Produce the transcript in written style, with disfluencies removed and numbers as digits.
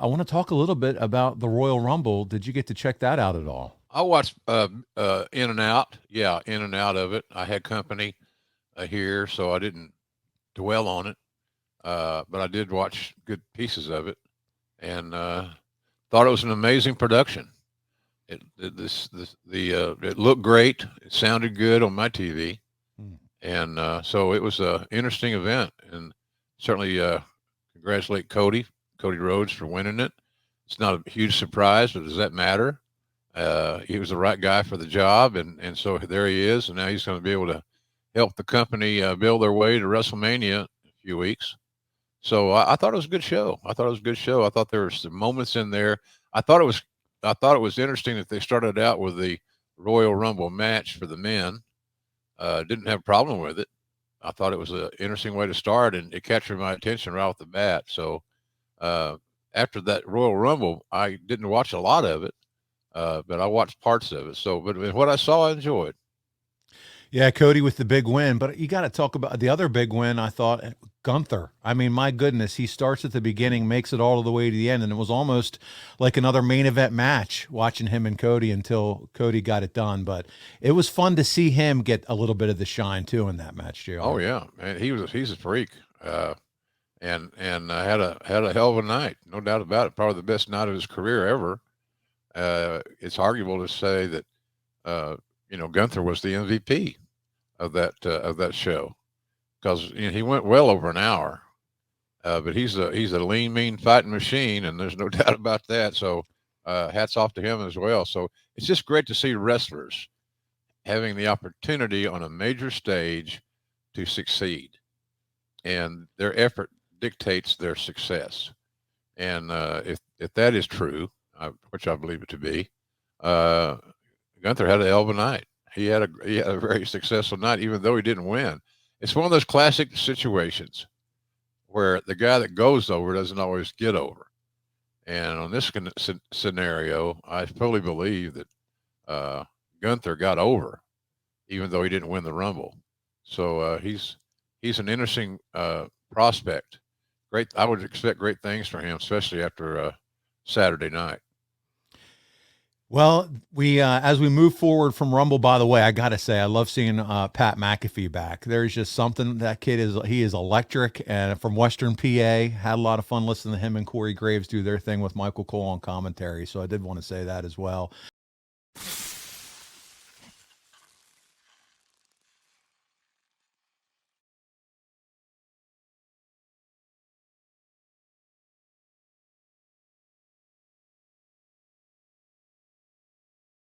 I want to talk a little bit about the Royal Rumble. Did you get to check that out at all? I watched in and out. Yeah, in and out of it. I had company here, so I didn't dwell on it. But I did watch good pieces of it, and thought it was an amazing production. It looked great. It sounded good on my TV, Hmm. and so it was a interesting event. And certainly congratulate Cody Rhodes for winning it. It's not a huge surprise, but does that matter? He was the right guy for the job, and so there he is, and now he's going to be able to help the company build their way to WrestleMania in a few weeks. So I thought it was a good show. I thought it was a good show. I thought there were some moments in there. I thought it was I thought it was interesting that they started out with the Royal Rumble match for the men. Didn't have a problem with it. I thought it was an interesting way to start, and it captured my attention right off the bat. So uh, after that Royal Rumble, I didn't watch a lot of it, but I watched parts of it. So, but what I saw, I enjoyed. Yeah, Cody with the big win, but you got to talk about the other big win. I thought Gunther. I mean, my goodness, he starts at the beginning, makes it all the way to the end, and it was almost like another main event match watching him and Cody until Cody got it done. But it was fun to see him get a little bit of the shine too in that match, Oh Jr. yeah, man, he's a freak, and had a hell of a night, no doubt about it. Probably the best night of his career ever. It's arguable to say that uh, Gunther was the MVP of that show because he went well over an hour. But he's a lean, mean fighting machine, and there's no doubt about that. So hats off to him as well. So it's just great to see wrestlers having the opportunity on a major stage to succeed, and their effort dictates their success. And if that is true, which I believe it to be, uh, Gunther had a hell of a night. He had a very successful night, even though he didn't win. It's one of those classic situations where the guy that goes over doesn't always get over. And on this scenario, I fully believe that uh, Gunther got over, even though he didn't win the Rumble. So he's an interesting prospect. Great, I would expect great things for him, especially after Saturday night. Well, we as we move forward from Rumble. By the way, I gotta say, I love seeing Pat McAfee back. There's just something that kid is. He is electric, and from Western PA, had a lot of fun listening to him and Corey Graves do their thing with Michael Cole on commentary. So I did want to say that as well.